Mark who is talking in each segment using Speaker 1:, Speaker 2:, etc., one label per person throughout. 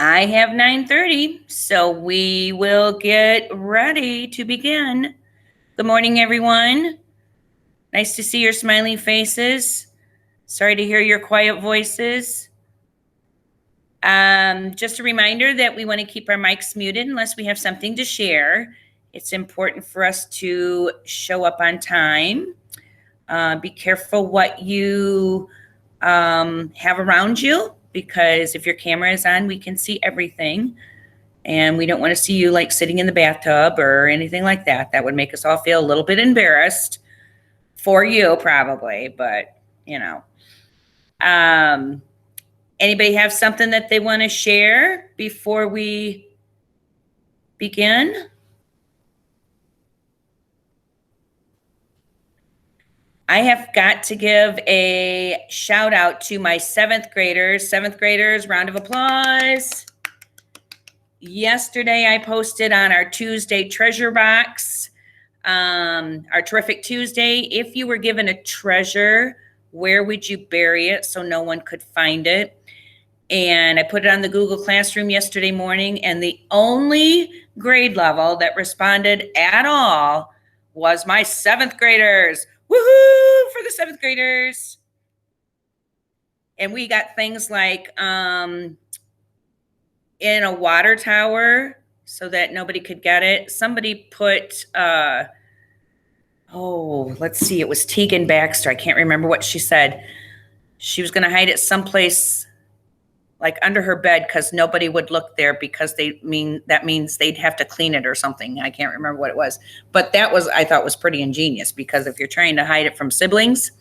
Speaker 1: I have 9:30, so we will get ready to begin. Good morning, everyone. Nice to see your smiling faces. Sorry to hear your quiet voices. Just a reminder that we want to keep our mics muted unless we have something to share. It's important for us to show up on time. Be careful what you have around you, because if your camera is on, we can see everything. And we don't want to see you like sitting in the bathtub or anything like that. That would make us all feel a little bit embarrassed for you, probably, but you know. Anybody have something that they want to share before we begin? I have got to give a shout out to my seventh graders. Seventh graders, round of applause. Yesterday, I posted on our Tuesday treasure box, our Terrific Tuesday. If you were given a treasure, where would you bury it so no one could find it? And I put it on the Google Classroom yesterday morning, and the only grade level that responded at all was my seventh graders. Woohoo for the seventh graders. And we got things like in a water tower so that nobody could get it. Somebody put, let's see, it was Tegan Baxter. I can't remember what she said. She was going to hide it someplace like under her bed because nobody would look there because that means they'd have to clean it or something. I can't remember what it was. But that was, I thought, was pretty ingenious, because if you're trying to hide it from siblings,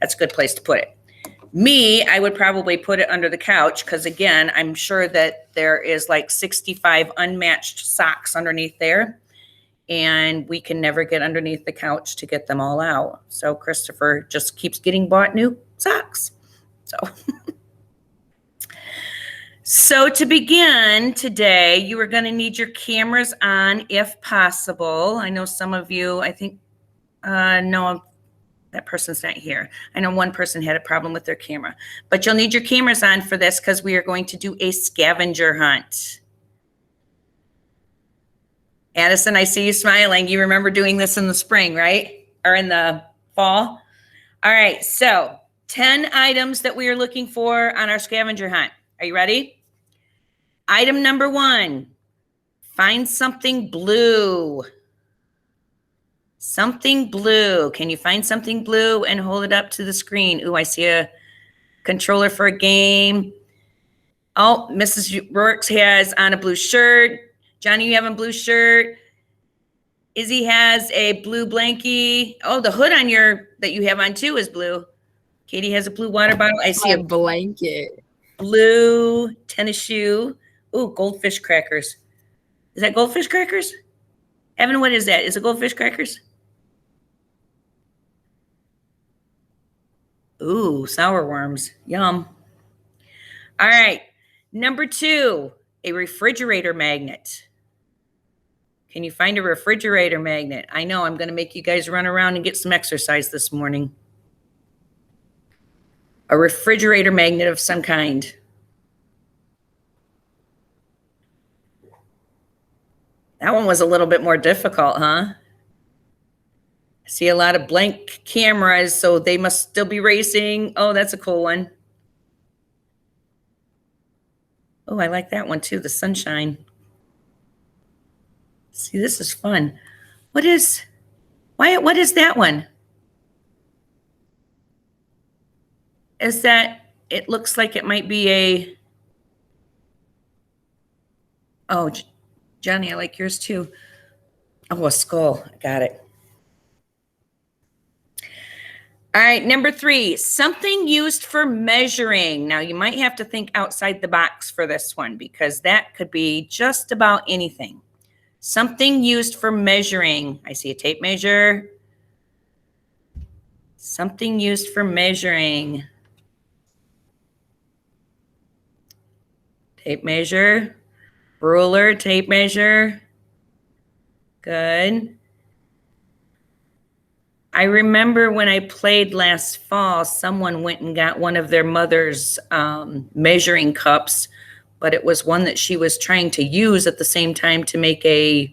Speaker 1: that's a good place to put it. Me, I would probably put it under the couch because, again, I'm sure that there is like 65 unmatched socks underneath there, and we can never get underneath the couch to get them all out. So Christopher just keeps getting bought new socks. So to begin today, you are going to need your cameras on if possible. I know some of you, I think, no, that person's not here. I know one person had a problem with their camera, but you'll need your cameras on for this because we are going to do a scavenger hunt. Addison, I see you smiling. You remember doing this in the spring, right? Or in the fall? All right, so 10 items that we are looking for on our scavenger hunt. Are you ready? Item number 1, find something blue. Something blue. Can you find something blue and hold it up to the screen? Ooh, I see a controller for a game. Oh, Mrs. Rourke has on a blue shirt. Johnny, you have a blue shirt. Izzy has a blue blankie. Oh, the hood on that you have on too is blue. Katie has a blue water bottle. I see a
Speaker 2: blanket.
Speaker 1: Blue tennis shoe. Ooh, goldfish crackers. Is that goldfish crackers? Evan, what is that? Is it goldfish crackers? Ooh, sour worms. Yum. All right. Number 2, a refrigerator magnet. Can you find a refrigerator magnet? I know I'm going to make you guys run around and get some exercise this morning. A refrigerator magnet of some kind. That one was a little bit more difficult, huh? I see a lot of blank cameras, so they must still be racing. Oh, that's a cool one. Oh, I like that one too, the sunshine. See, this is fun. What is that one? Is that, it looks like it might be a, oh, Johnny, I like yours too. Oh, a skull. Got it. All right, number 3, something used for measuring. Now, you might have to think outside the box for this one because that could be just about anything. Something used for measuring. I see a tape measure. Something used for measuring. Tape measure. Ruler, tape measure. Good. I remember when I played last fall, someone went and got one of their mother's measuring cups but it was one that she was trying to use at the same time to make a,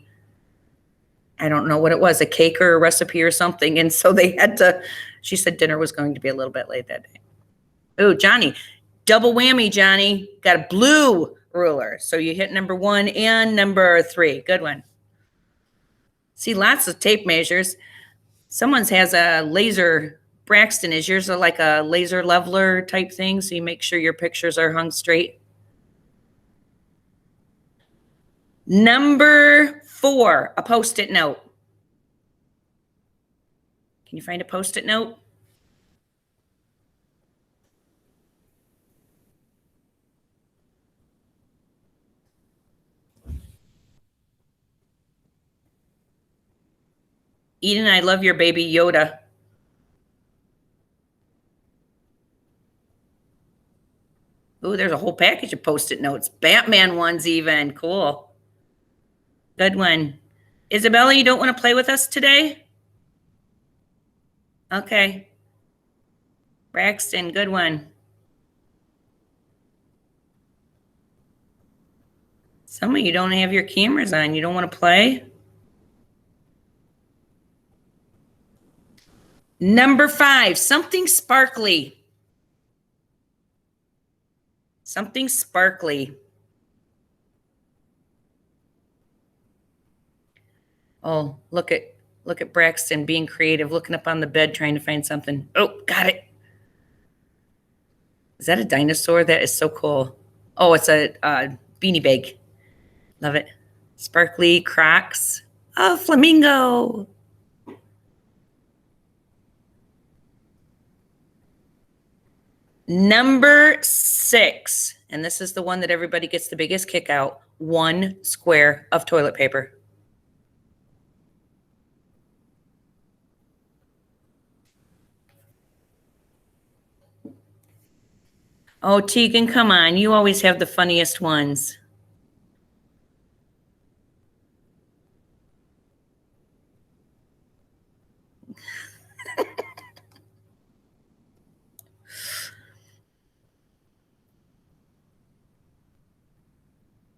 Speaker 1: I don't know what it was, a cake or a recipe or something. And so they had to, she said dinner was going to be a little bit late that day. Oh, Johnny, double whammy, Johnny. Got a blue ruler. So you hit number 1 and number 3. Good one. See, lots of tape measures. Someone's has a laser. Braxton, is yours like a laser leveler type thing? So you make sure your pictures are hung straight. Number 4, a Post-it note. Can you find a Post-it note? Eden, I love your baby Yoda. Ooh, there's a whole package of Post-it notes. Batman ones even. Cool. Good one. Isabella, you don't want to play with us today? Okay. Braxton, good one. Some of you don't have your cameras on. You don't want to play? Number 5, something sparkly. Something sparkly. Oh, look at Braxton being creative, looking up on the bed, trying to find something. Oh, got it. Is that a dinosaur? That is so cool. Oh, it's a beanie bag. Love it. Sparkly Crocs. Oh, flamingo. Number 6, and this is the one that everybody gets the biggest kick out. 1 square of toilet paper. Oh, Tegan, come on. You always have the funniest ones.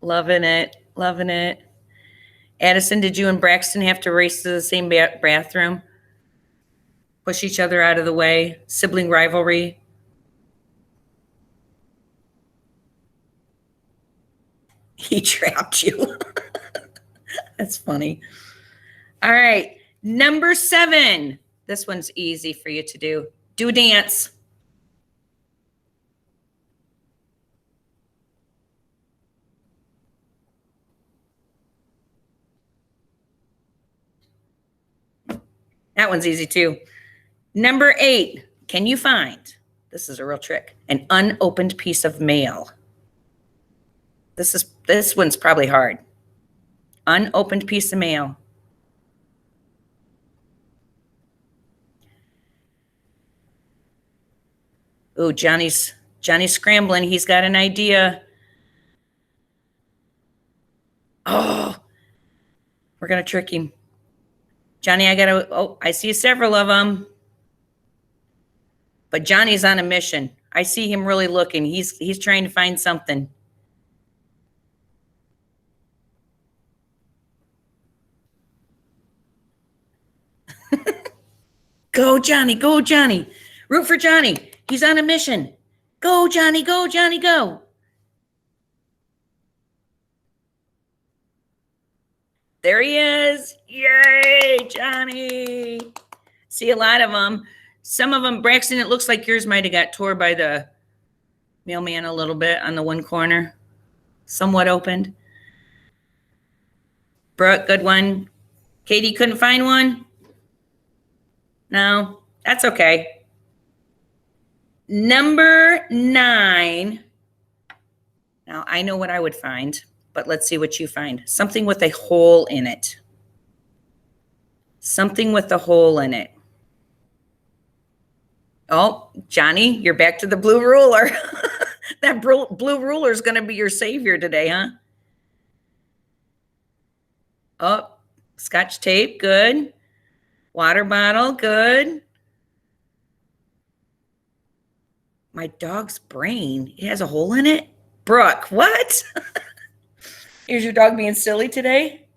Speaker 1: Loving it. Loving it. Addison, did you and Braxton have to race to the same bathroom? Push each other out of the way? Sibling rivalry? He trapped you. That's funny. All right. Number 7. This one's easy for you to do. Do a dance. That one's easy too. Number 8. Can you find, this is a real trick, an unopened piece of mail? This one's probably hard. Unopened piece of mail. Ooh, Johnny's scrambling. He's got an idea. Oh, we're going to trick him. Johnny, I see several of them. But Johnny's on a mission. I see him really looking. He's trying to find something. Go, Johnny. Go, Johnny. Root for Johnny. He's on a mission. Go, Johnny. Go, Johnny. Go. There he is. Yay, Johnny. See a lot of them. Some of them, Braxton, it looks like yours might have got tore by the mailman a little bit on the one corner. Somewhat opened. Brooke, good one. Katie, couldn't find one? No, that's okay. Number 9. Now, I know what I would find, but let's see what you find. Something with a hole in it. Something with a hole in it. Oh, Johnny, you're back to the blue ruler. That blue ruler is going to be your savior today, huh? Oh, Scotch tape, good. Water bottle, good. My dog's brain, it has a hole in it? Brooke, what? Is your dog being silly today?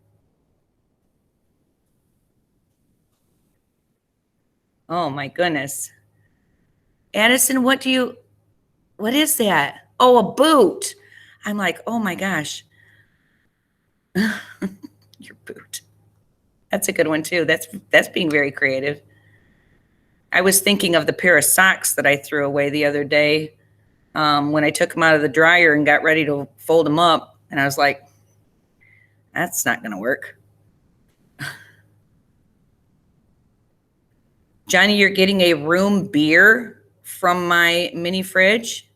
Speaker 1: Oh my goodness. Addison, what is that? Oh, a boot. I'm like, oh my gosh. Your boot. That's a good one too. That's being very creative. I was thinking of the pair of socks that I threw away the other day when I took them out of the dryer and got ready to fold them up. And I was like, that's not going to work. Johnny, you're getting a room beer from my mini fridge?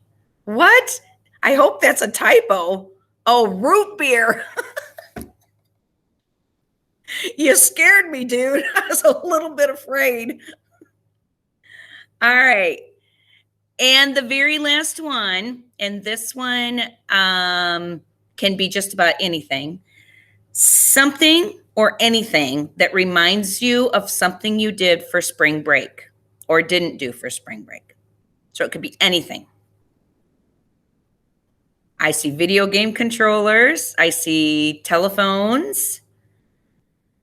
Speaker 1: What? I hope that's a typo. Oh, root beer. You scared me, dude. I was a little bit afraid. All right. And the very last one, and this one can be just about anything. Something or anything that reminds you of something you did for spring break or didn't do for spring break. So it could be anything. I see video game controllers. I see telephones.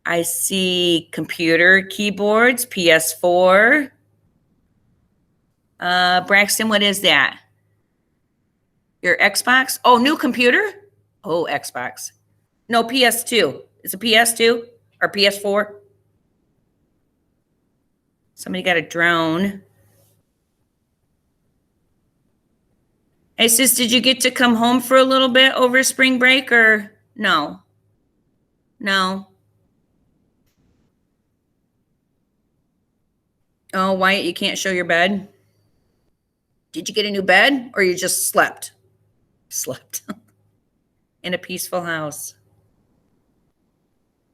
Speaker 1: I see computer keyboards, PS4. Braxton, what is that? Your Xbox? Oh, new computer? Oh, Xbox. No, PS2. Is it PS2 or PS4? Somebody got a drone. Hey, sis, did you get to come home for a little bit over spring break or no? No. Oh, Wyatt, you can't show your bed? Did you get a new bed or you just slept? Slept in a peaceful house.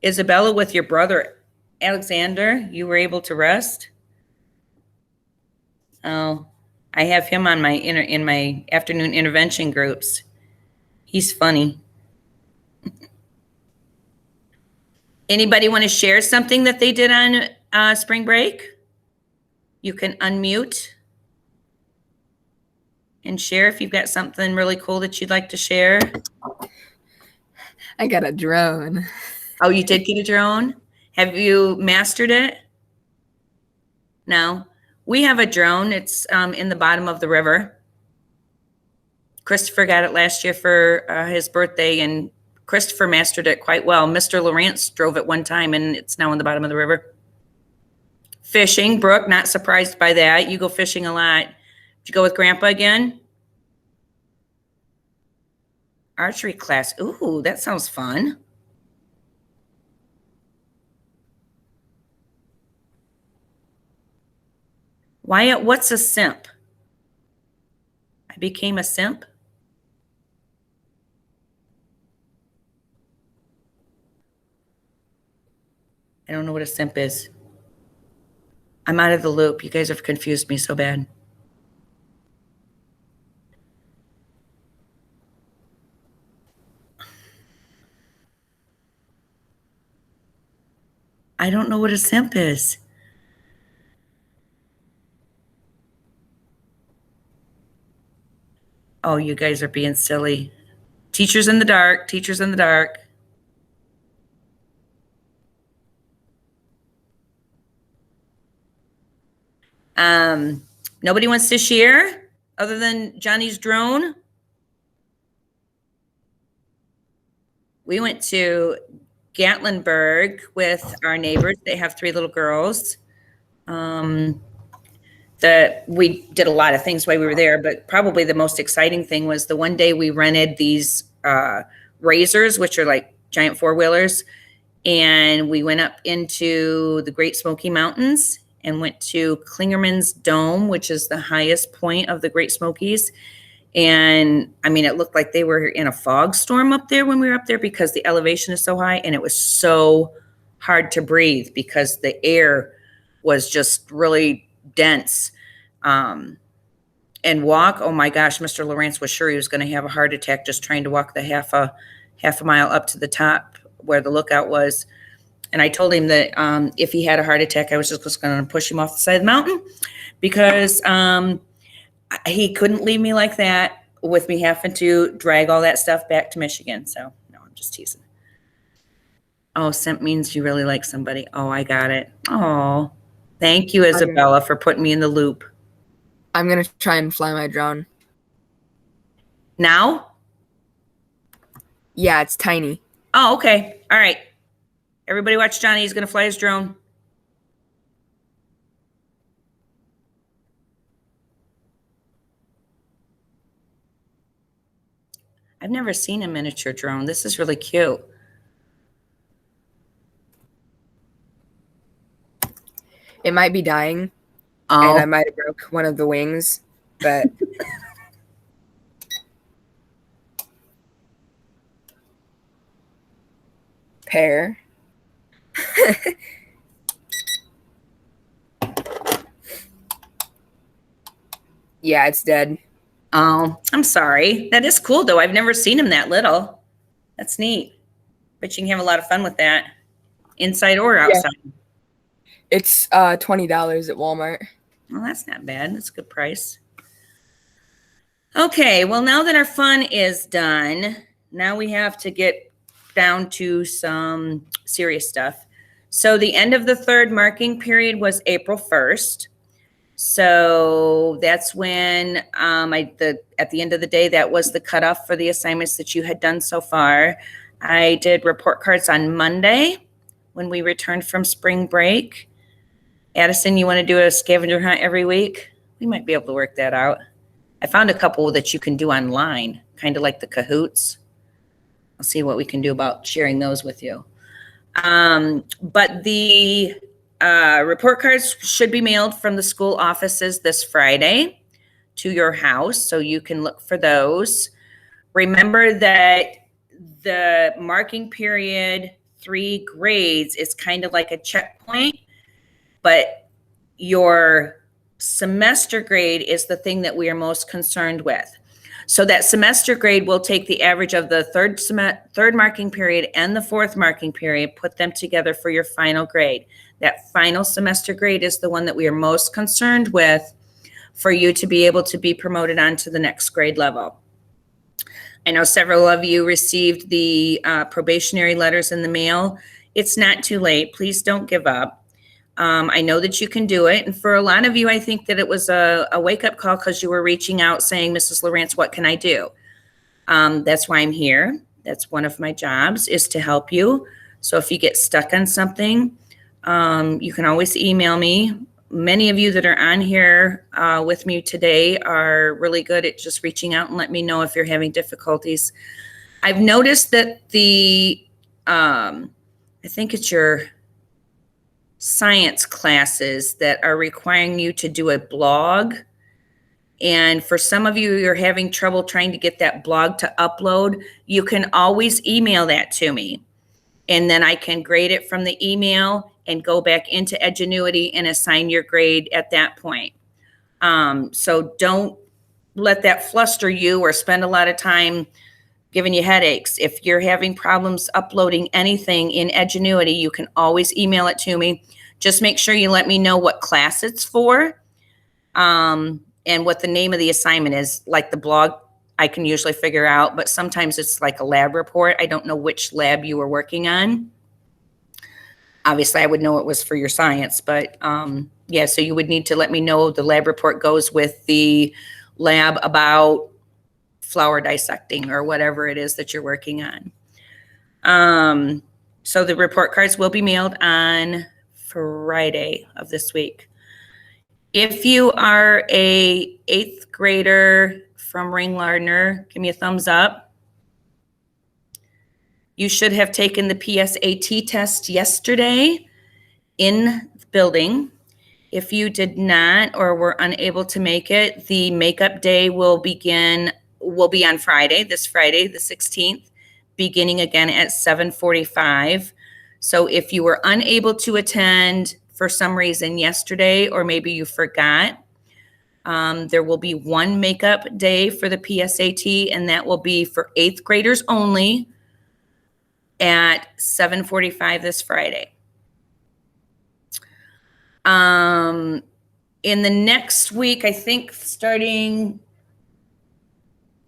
Speaker 1: Isabella, with your brother Alexander, you were able to rest? Oh, I have him on my in my afternoon intervention groups. He's funny. Anybody want to share something that they did on spring break? You can unmute and share if you've got something really cool that you'd like to share.
Speaker 2: I got a drone.
Speaker 1: Oh, you did get a drone? Have you mastered it? No. We have a drone. It's in the bottom of the river. Christopher got it last year for his birthday, and Christopher mastered it quite well. Mr. Lawrence drove it one time, and it's now in the bottom of the river. Fishing. Brooke, not surprised by that. You go fishing a lot. Did you go with Grandpa again? Archery class. Ooh, that sounds fun. Wyatt, what's a simp? I became a simp? I don't know what a simp is. I'm out of the loop. You guys have confused me so bad. I don't know what a simp is. Oh, you guys are being silly. Teachers in the dark, teachers in the dark. Nobody wants to share other than Johnny's drone. We went to Gatlinburg with our neighbors. They have 3 little girls. We did a lot of things while we were there, but probably the most exciting thing was the one day we rented these razors, which are like giant 4-wheelers, and we went up into the Great Smoky Mountains and went to Klingerman's Dome, which is the highest point of the Great Smokies. And I mean, it looked like they were in a fog storm up there when we were up there because the elevation is so high, and it was so hard to breathe because the air was just really dense. And walk, oh my gosh, Mr. Lawrence was sure he was going to have a heart attack just trying to walk the half a mile up to the top where the lookout was. And I told him that if he had a heart attack, I was just going to push him off the side of the mountain because he couldn't leave me like that with me having to drag all that stuff back to Michigan. So no, I'm just teasing. Oh, simp means you really like somebody. Oh, I got it. Oh, thank you, Isabella, for putting me in the loop.
Speaker 2: I'm going to try and fly my drone.
Speaker 1: Now?
Speaker 2: Yeah, it's tiny.
Speaker 1: Oh, okay. All right. Everybody watch Johnny. He's going to fly his drone. I've never seen a miniature drone. This is really cute.
Speaker 2: It might be dying,
Speaker 1: Oh,
Speaker 2: and I might have broke one of the wings, but pair. Yeah, it's dead.
Speaker 1: oh, I'm sorry. That is cool, though. I've never seen him that little. That's neat. But you can have a lot of fun with that, inside or outside.
Speaker 2: It's $20 at Walmart.
Speaker 1: Well, that's not bad. That's a good price. Okay, well, now that our fun is done, now we have to get down to some serious stuff. So the end of the third marking period was April 1st. So that's when at the end of the day, that was the cutoff for the assignments that you had done so far. I did report cards on Monday when we returned from spring break. Addison, you want to do a scavenger hunt every week? We might be able to work that out. I found a couple that you can do online, kind of like the Kahoots. I'll see what we can do about sharing those with you. But the report cards should be mailed from the school offices this Friday to your house, so you can look for those. Remember that the marking period 3 grades is kind of like a checkpoint, but your semester grade is the thing that we are most concerned with. So that semester grade will take the average of the third marking period and the fourth marking period, put them together for your final grade. That final semester grade is the one that we are most concerned with for you to be able to be promoted on to the next grade level. I know several of you received the probationary letters in the mail. It's not too late. Please don't give up. I know that you can do it. And for a lot of you, I think that it was a wake-up call because you were reaching out saying, Mrs. Lawrence, what can I do? That's why I'm here. That's one of my jobs, is to help you. So if you get stuck on something, you can always email me. Many of you that are on here with me today are really good at just reaching out and let me know if you're having difficulties. I've noticed that I think it's your science classes that are requiring you to do a blog. And for some of you, you're having trouble trying to get that blog to upload. You can always email that to me. And then I can grade it from the email and go back into Edgenuity and assign your grade at that point. So don't let that fluster you or spend a lot of time giving you headaches. If you're having problems uploading anything in Edgenuity, you can always email it to me. Just make sure you let me know what class it's for, and what the name of the assignment is. Like the blog, I can usually figure out, but sometimes it's like a lab report. I don't know which lab you were working on. Obviously, I would know it was for your science, but yeah, so you would need to let me know the lab report goes with the lab about flower dissecting or whatever it is that you're working on. So the report cards will be mailed on Friday of this week. If you are a 8th grader from Ringlardner, give me a thumbs up. You should have taken the PSAT test yesterday in the building. If you did not or were unable to make it, the makeup day will be on Friday, this Friday, the 16th, beginning again at 7:45. So if you were unable to attend for some reason yesterday, or maybe you forgot, there will be one makeup day for the PSAT, and that will be for 8th graders only at 7:45 this Friday. In the next week, I think starting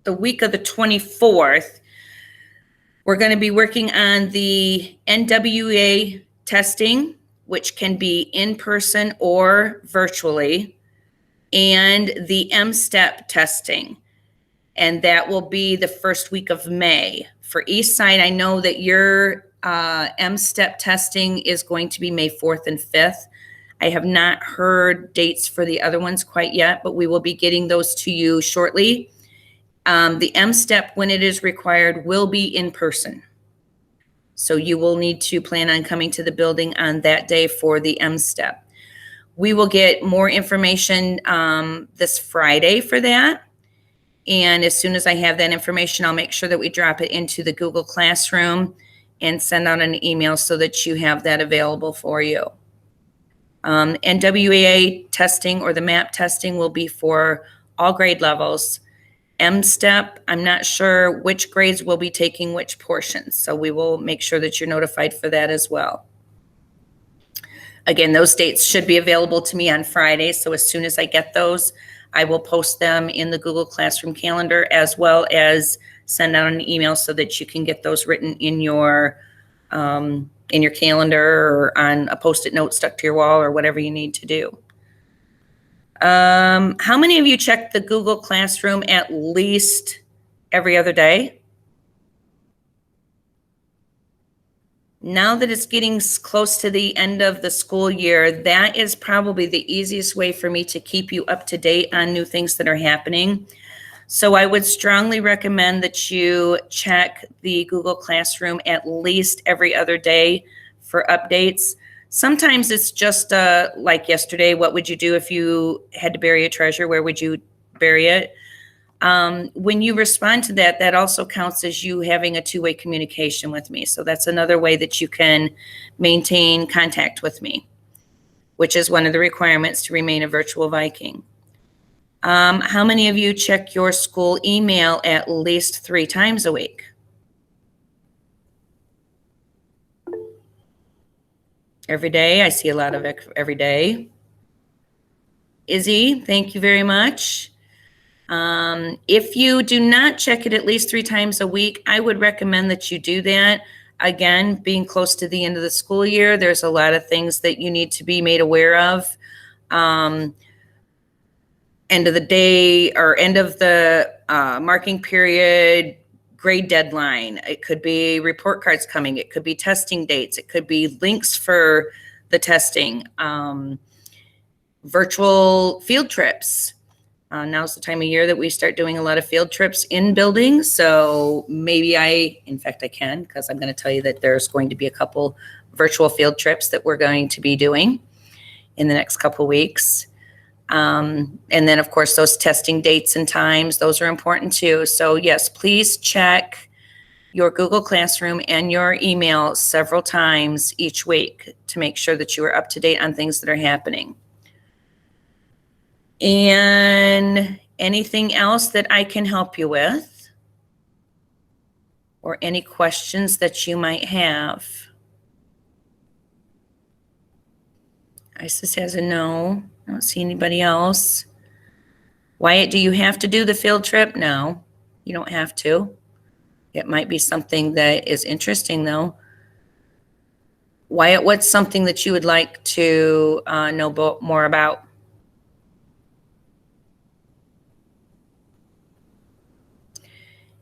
Speaker 1: the week of the 24th, we're going to be working on the NWEA testing, which can be in person or virtually, and the M-STEP testing. And that will be the first week of May. For Eastside, I know that your M-STEP testing is going to be May 4th and 5th. I have not heard dates for the other ones quite yet, but we will be getting those to you shortly. The M-STEP, when it is required, will be in person. So you will need to plan on coming to the building on that day for the M-STEP. We will get more information this Friday for that. And as soon as I have that information, I'll make sure that we drop it into the Google Classroom and send out an email so that you have that available for you. NWEA testing or the MAP testing will be for all grade levels. M-STEP, I'm not sure which grades will be taking which portions, so we will make sure that you're notified for that as well. Again, those dates should be available to me on Friday, so as soon as I get those, I will post them in the Google Classroom calendar, as well as send out an email so that you can get those written in your calendar or on a Post-it note stuck to your wall or whatever you need to do. How many of you check the Google Classroom at least every other day? Now that it's getting close to the end of the school year, that is probably the easiest way for me to keep you up to date on new things that are happening. So I would strongly recommend that you check the Google Classroom at least every other day for updates. Sometimes it's just like yesterday, what would you do if you had to bury a treasure? Where would you bury it? When you respond to that, that also counts as you having a two-way communication with me. So that's another way that you can maintain contact with me, which is one of the requirements to remain a virtual Viking. How many of you check your school email at least 3 times a week? Every day. I see a lot of it every day. Izzy, thank you very much. If you do not check it at least 3 times a week, I would recommend that you do that. Again, being close to the end of the school year, there's a lot of things that you need to be made aware of. End of the day or end of the marking period, grade deadline. It could be report cards coming. It could be testing dates. It could be links for the testing, virtual field trips. Now's the time of year that we start doing a lot of field trips in buildings. So maybe in fact I can, because I'm going to tell you that there's going to be a couple virtual field trips that we're going to be doing in the next couple weeks. And then of course, those testing dates and times, those are important too. So yes, please check your Google Classroom and your email several times each week to make sure that you are up to date on things that are happening. And anything else that I can help you with? Or any questions that you might have? Isis has a no. I don't see anybody else. Wyatt, do you have to do the field trip? No, you don't have to. It might be something that is interesting though. Wyatt, what's something that you would like to know more about?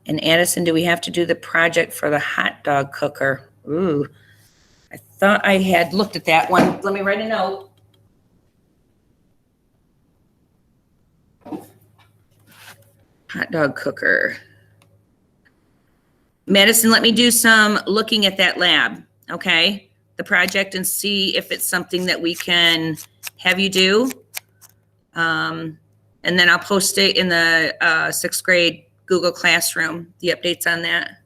Speaker 1: And Addison, do we have to do the project for the hot dog cooker? Ooh, I thought I had looked at that one. Let me write a note. Hot dog cooker. Madison, let me do some looking at that lab, okay? The project, and see if it's something that we can have you do. And then I'll post it in the 6th grade Google Classroom, the updates on that.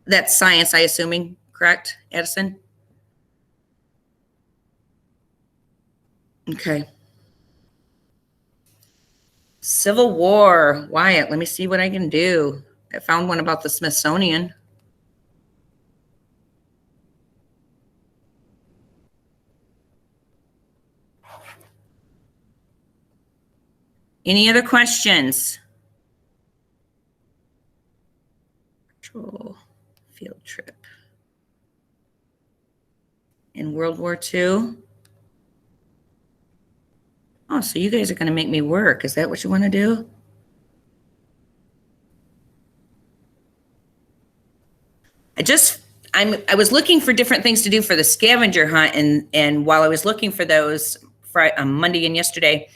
Speaker 1: That's science, I assuming, correct, Addison? Okay. Civil War, Wyatt, let me see what I can do. I found one about the Smithsonian. Any other questions? Virtual field trip. In World War II. Oh, so you guys are going to make me work. Is that what you want to do? I was looking for different things to do for the scavenger hunt, and while I was looking for those Friday, Monday and yesterday,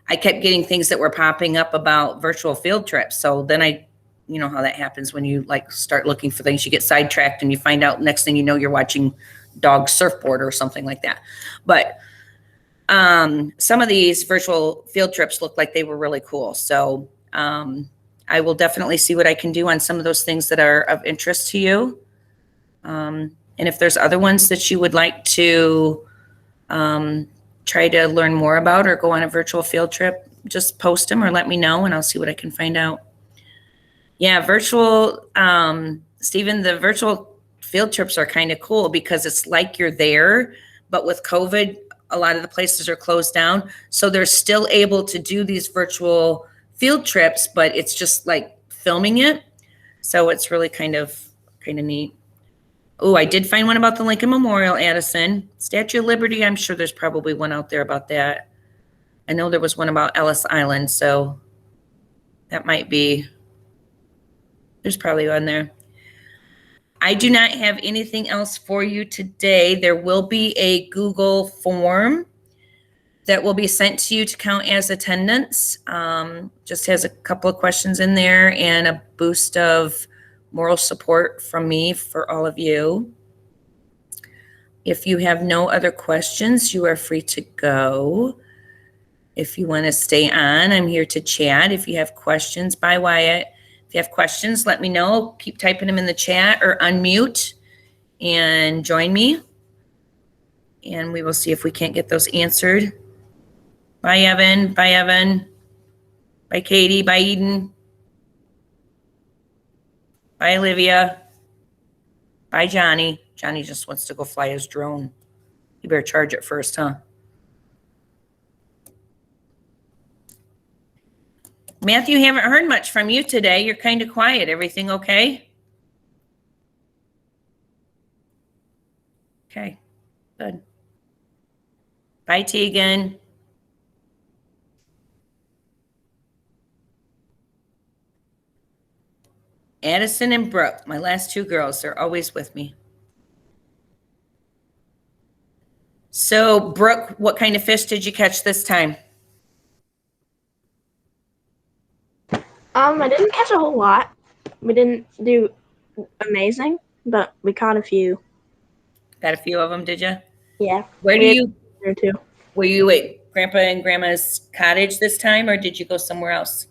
Speaker 1: I kept getting things that were popping up about virtual field trips. So then you know how that happens when you like start looking for things, you get sidetracked and you find out next thing you know, you're watching dog surfboard or something like that. But some of these virtual field trips look like they were really cool. So I will definitely see what I can do on some of those things that are of interest to you. And if there's other ones that you would like to try to learn more about or go on a virtual field trip, just post them or let me know and I'll see what I can find out. Yeah, Stephen, the virtual field trips are kind of cool because it's like you're there, but with COVID, a lot of the places are closed down. So they're still able to do these virtual field trips, but it's just like filming it. So it's really kind of neat. Oh, I did find one about the Lincoln Memorial, Addison. Statue of Liberty, I'm sure there's probably one out there about that. I know there was one about Ellis Island, so that might be, there's probably one there. I do not have anything else for you today. There will be a Google form that will be sent to you to count as attendance. Just has a couple of questions in there and a boost of moral support from me for all of you. If you have no other questions, you are free to go. If you want to stay on, I'm here to chat. If you have questions, bye Wyatt. If you have questions, let me know. Keep typing them in the chat or unmute and join me. And we will see if we can't get those answered. Bye, Evan. Bye, Evan. Bye, Katie. Bye, Eden. Bye, Olivia. Bye, Johnny. Johnny just wants to go fly his drone. You better charge it first, huh? Matthew, haven't heard much from you today. You're kind of quiet. Everything okay? Okay, good. Bye, Tegan. Addison and Brooke, my last two girls, they're always with me. So, Brooke, what kind of fish did you catch this time?
Speaker 3: I didn't catch a whole lot. We didn't do amazing, but we caught a few.
Speaker 1: Got a few of them, did you?
Speaker 3: Yeah.
Speaker 1: Where do you?
Speaker 3: There too.
Speaker 1: Were you at Grandpa and Grandma's cottage this time, or did you go somewhere else?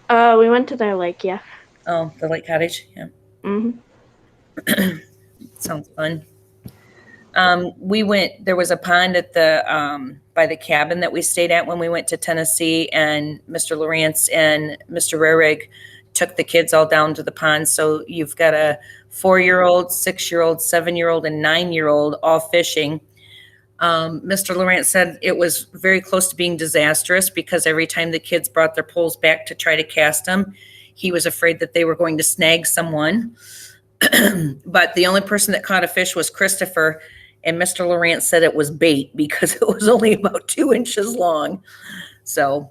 Speaker 3: We went to their lake. Yeah.
Speaker 1: Oh, the lake cottage. Yeah.
Speaker 3: Mhm.
Speaker 1: Sounds fun. We went. There was a pond at the by the cabin that we stayed at when we went to Tennessee, and Mr. Lawrence and Mr. Rarig took the kids all down to the pond. So you've got a 4-year-old, 6-year-old, 7-year-old, and 9-year-old all fishing. Mr. Lawrence said it was very close to being disastrous because every time the kids brought their poles back to try to cast them, he was afraid that they were going to snag someone. But the only person that caught a fish was Christopher, and Mr. Lawrence said it was bait because it was only about 2 inches long. So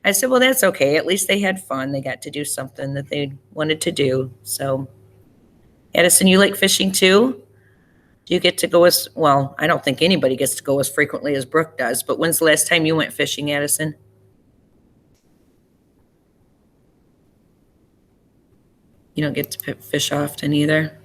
Speaker 1: I said, well, that's okay. At least they had fun. They got to do something that they wanted to do. So Addison, you like fishing too? Do you get to go as, well, I don't think anybody gets to go as frequently as Brooke does, but when's the last time you went fishing, Addison? You don't get to fish often either?